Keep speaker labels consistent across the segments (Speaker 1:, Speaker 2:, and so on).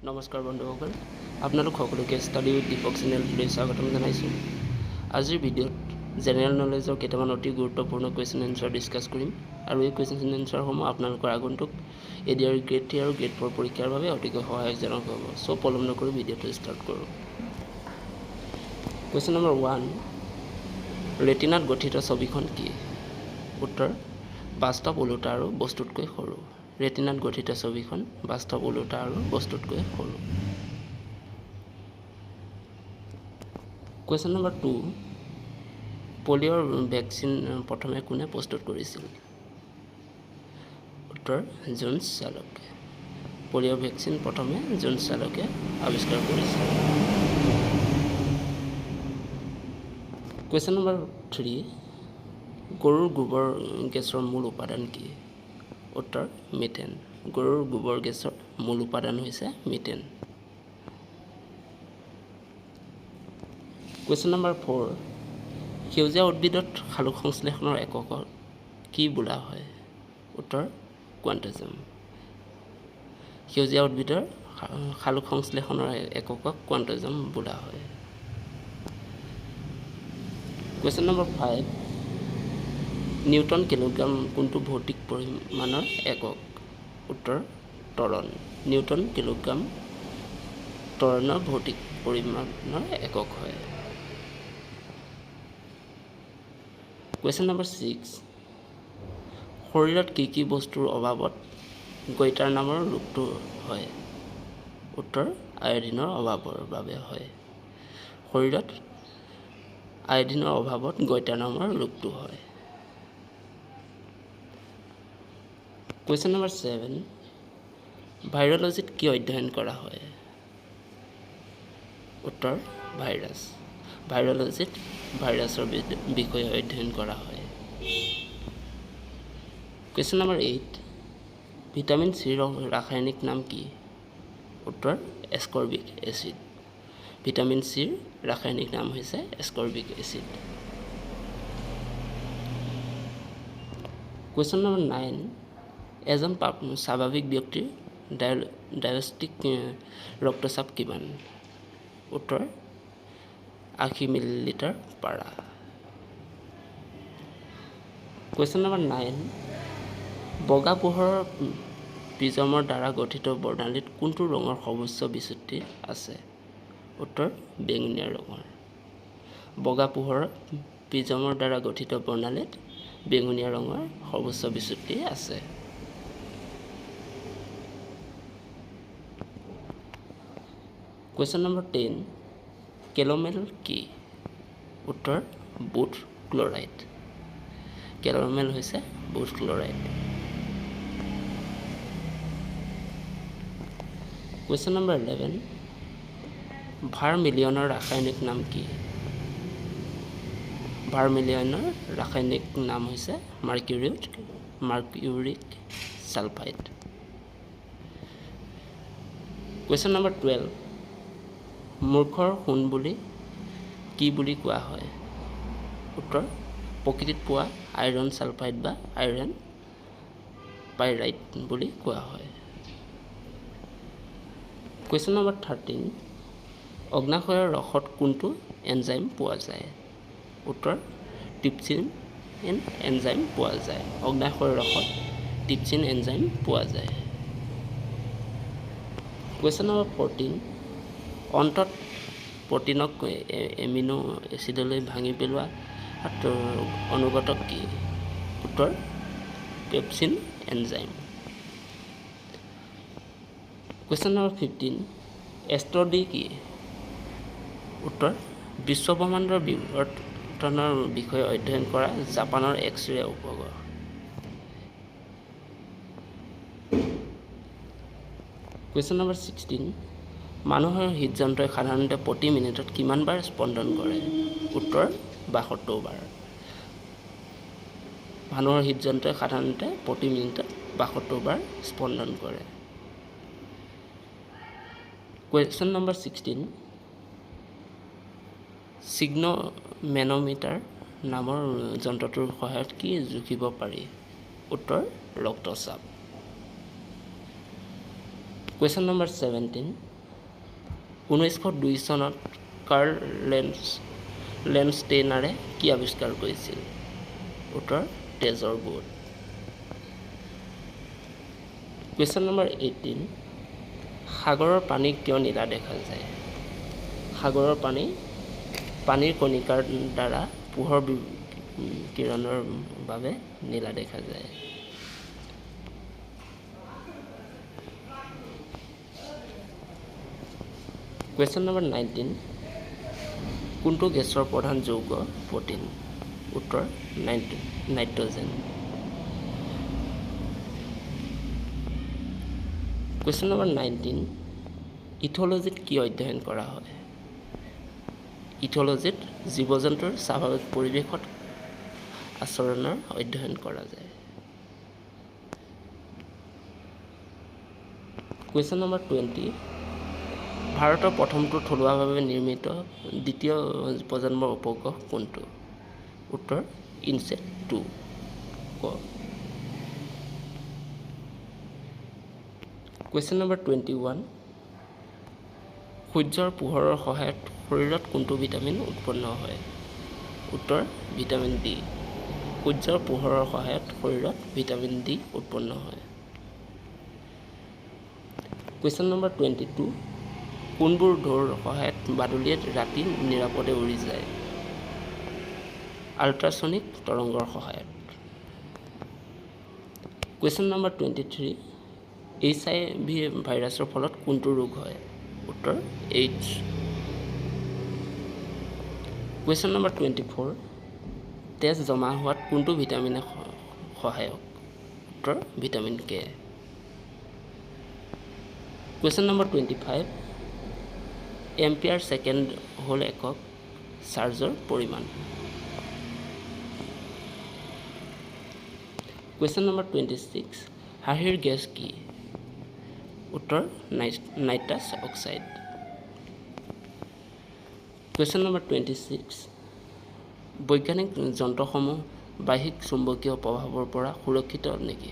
Speaker 1: নমস্কাৰ বন্ধুসকল, আপোনালোক সকলোকে ষ্টাডি উইথ দীপক চেনেলটোলৈ স্বাগতম জনাইছোঁ। আজিৰ ভিডিঅ'ত জেনেৰেল নলেজৰ কেইটামান অতি গুৰুত্বপূৰ্ণ কুৱেশ্যন এনচাৰ ডিছকাছ কৰিম আৰু এই কুৱেশ্যন এনচাৰসমূহ আপোনালোকৰ আগন্তুক এডিআৰ গ্ৰেড 3 আৰু গ্ৰেড 4 পৰীক্ষাৰ বাবে অতিকৈ সহায়কজনক হ'ব। চ' পলম নকৰি ভিডিঅ'টো ষ্টাৰ্ট কৰোঁ। কুৱেশ্যন নম্বৰ 1, ৰেটিনাত গঠিত ছবিখন কি? উত্তৰ, বাস্তৱ, ওলোটা আৰু বস্তুতকৈ সৰু। ৰেটিনাত গঠিত ছবিখন বাস্তৱ, ওলোটা আৰু বস্তুতকৈ সৰু। কুৱেশ্যন নম্বৰ 2, পলিঅ'ৰ ভেকচিন প্ৰথমে কোনে প্ৰস্তুত কৰিছিল? উত্তৰ, জোন্স চাৰ্লকে। পলিঅ'ৰ ভেকচিন প্ৰথমে জোন্স চাৰ্লকে আৱিষ্কাৰ কৰিছিল। কুৱেশ্যন নম্বৰ 3, গৰুৰ গোবৰ গেছৰ মূল উপাদান কি? উত্তৰ, মিথেন। গৰুৰ গোবৰ গেছৰ মূল উপাদান হৈছে মিথেন। কুৱেশ্যন নম্বৰ 4, সেউজীয়া উদ্ভিদত সালোক সংশ্লেষণৰ একক কি বোলা হয়? উত্তৰ, কোৱাণ্টিজম। সেউজীয়া উদ্ভিদৰ সালোক সংশ্লেষণৰ এককক কোৱাণ্টিজম বোলা হয়। কুৱেশ্যন নম্বৰ 5, নিউটন কিলোগ্ৰাম কোনটো ভৌতিক পৰিমাণৰ একক? উত্তৰ, ত্বৰণ। নিউটন কিলোগ্ৰাম ত্বৰণৰ ভৌতিক পৰিমাণৰ একক হয়। কুৱেশ্যন নম্বৰ 6, শৰীৰত কি বস্তুৰ অভাৱত গইটাৰ নামৰ ৰোগটো হয়? উত্তৰ, আয়ডিনৰ অভাৱৰ বাবে হয়। শৰীৰত আয়ডিনৰ অভাৱত গইটাৰ নামৰ ৰোগটো হয়। কুৱেশ্যন নম্বৰ 7, ভাইৰলজিত কি অধ্যয়ন কৰা হয়? উত্তৰ, ভাইৰাছ। ভাইৰলজিত ভাইৰাছৰ বিষয়ে অধ্যয়ন কৰা হয়। কুৱেশ্যন নম্বৰ 8, ভিটামিন চিৰ ৰাসায়নিক নাম কি? উত্তৰ, এস্কৰ্বিক এচিড। ভিটামিন চিৰ ৰাসায়নিক নাম হৈছে এস্কৰ্বিক এচিড। কুৱেশ্যন নম্বৰ 9, এজন স্বাভাৱিক ব্যক্তিৰ ডায়েষ্টিক ৰক্তচাপ কিমান? উত্তৰ, 80 মিলিলিটাৰ পাৰা। কুৱেশ্যন নম্বৰ 9, বগা পোহৰৰ প্ৰিজমৰ দ্বাৰা গঠিত বৰ্ণালীত কোনটো ৰঙৰ সৰ্বোচ্চ বিচ্যুতি আছে? উত্তৰ, বেঙুনীয়া ৰঙৰ। বগা পোহৰৰ প্ৰিজমৰ দ্বাৰা গঠিত বৰ্ণালীত বেঙুনীয়া ৰঙৰ সৰ্বোচ্চ বিচ্যুতি আছে। কুৱেশ্যন নম্বৰ 10, কেল'মেল কি? উত্তৰ, বুট ক্লৰাইড। কেল'মেল হৈছে বুট ক্লৰাইড। কুৱেশ্যন নম্বৰ 11, ভাৰ্মিলিয়নৰ ৰাসায়নিক নাম কি? ভাৰ্মিলিয়নৰ ৰাসায়নিক নাম হৈছে মাৰ্কিউৰিক ছালফাইড। কুৱেশ্যন নম্বৰ 12, মূৰ্খৰ সোণ কি বুলি কোৱা হয়? উত্তৰ, প্ৰকৃতিত পোৱা আইৰণ ছালফাইড বা আইৰণ পাইৰাইট বুলি কোৱা হয়। কুৱেশ্যন নম্বৰ 13, অগ্নাশয়ৰ ৰসত কোনটো এনজাইম পোৱা যায়? উত্তৰ, ট্ৰিপচিন এনজাইম পোৱা যায়। অগ্নাশয়ৰ ৰসত ট্ৰিপচিন এনজাইম পোৱা যায়। কুৱেশ্যন নম্বৰ 14, অন্তত প্ৰটিনক এমিনো এচিডলৈ ভাঙি পেলোৱা অনুঘটক কি? উত্তৰ, পেপচিন এনজাইম। কুৱেশ্যন নম্বৰ 15, এষ্ট্ৰডি কি? উত্তৰ, বিশ্বব্ৰহ্মাণ্ডৰ বিৱৰ্তনৰ বিষয়ে অধ্যয়ন কৰা জাপানৰ এক্স-ৰে উপগ্ৰহ। কুৱেশ্যন নম্বৰ 16, মানুহৰ হৃদযন্ত্ৰই সাধাৰণতে প্ৰতি মিনিটত কিমান বাৰ স্পন্দন কৰে? উত্তৰ, 72 বাৰ। মানুহৰ হৃদযন্ত্ৰই সাধাৰণতে প্ৰতি মিনিটত 72 বাৰ স্পন্দন কৰে। কুৱেশ্যন নম্বৰ 16, ছিগনোমেনোমিটাৰ নামৰ যন্ত্ৰটোৰ সহায়ত কি জুখিব পাৰি? উত্তৰ, ৰক্তচাপ। কুৱেশ্যন নম্বৰ 17 1902 চনত কাৰ্ল লেণ্ডষ্টেইনাৰে কি আৱিষ্কাৰ কৰিছিল উত্তৰ তেজৰ গোট কুৱেশ্যন নম্বৰ 18 সাগৰৰ পানী কিয় নীলা দেখা যায় সাগৰৰ পানীৰ কণিকাৰ দ্বাৰা পোহৰ কিৰণৰ বাবে নীলা দেখা যায় কুৱেশ্যন নম্বৰ 19 কোনটো গেছৰ প্ৰধান যৌগ প্ৰ'টিন উত্তৰ নাইট্ৰজেন কুৱেশ্যন নম্বৰ 19 ইথ'লজিত কি অধ্যয়ন কৰা হয় ইথ'লজিত জীৱ জন্তুৰ স্বাভাৱিক পৰিৱেশত আচৰণৰ অধ্যয়ন কৰা যায় কুৱেশ্যন নম্বৰ 20 ভাৰতৰ প্ৰথমটো থলুৱাভাৱে নিৰ্মিত দ্বিতীয় প্ৰজন্মৰ উপগ্ৰহ কোনটো উত্তৰ ইনছেট 2 কুৱেশ্যন নম্বৰ 21 সূৰ্যৰ পোহৰৰ সহায়ত শৰীৰত কোনটো ভিটামিন উৎপন্ন হয় উত্তৰ ভিটামিন ডি সূৰ্যৰ পোহৰৰ সহায়ত শৰীৰত ভিটামিন ডি উৎপন্ন হয় কুৱেশ্যন নম্বৰ 22 কোনবোৰ ঢৌৰ সহায়ত বাদুলিয়ে ৰাতি নিৰাপদে উৰি যায় আল্ট্ৰাছনিক তৰংগৰ সহায়ত কুৱেশ্যন নম্বৰ 23 HIV ভাইৰাছৰ ফলত কোনটো ৰোগ হয় উত্তৰ এইডছ কুৱেশ্যন নম্বৰ 24 তেজ জমা হোৱাত কোনটো ভিটামিনে সহায়ক উত্তৰ vitamin K question number 25 ampere second হ'ল একক চাৰ্জৰ পৰিমাণ কুৱেশ্যন নম্বৰ 26 হাঁহিৰ গেছ কি উত্তৰ নাইট্ৰাছ অক্সাইড কুৱেশ্যন নম্বৰ 26 বৈজ্ঞানিক যন্ত্ৰসমূহ বাহ্যিক চুম্বকীয় প্ৰভাৱৰ পৰা সুৰক্ষিত নেকি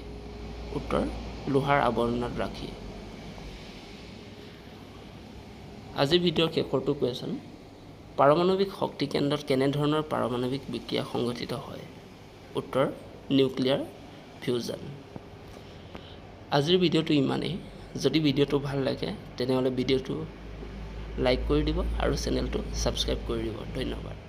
Speaker 1: উত্তৰ লোহাৰ আৱৰণত ৰাখি আজিৰ ভিডিঅ'ৰ শেষৰটো কুৱেশ্যন পাৰমাণৱিক শক্তি কেন্দ্ৰত কেনেধৰণৰ পাৰমাণৱিক বিক্ৰিয়া সংঘটিত হয় উত্তৰ নিউক্লিয়াৰ ফিউজন আজিৰ ভিডিঅ'টো ইমানেই যদি ভিডিঅ'টো ভাল লাগে তেনেহ'লে ভিডিঅ'টো লাইক কৰি দিব আৰু চেনেলটো ছাবস্ক্ৰাইব কৰি দিব ধন্যবাদ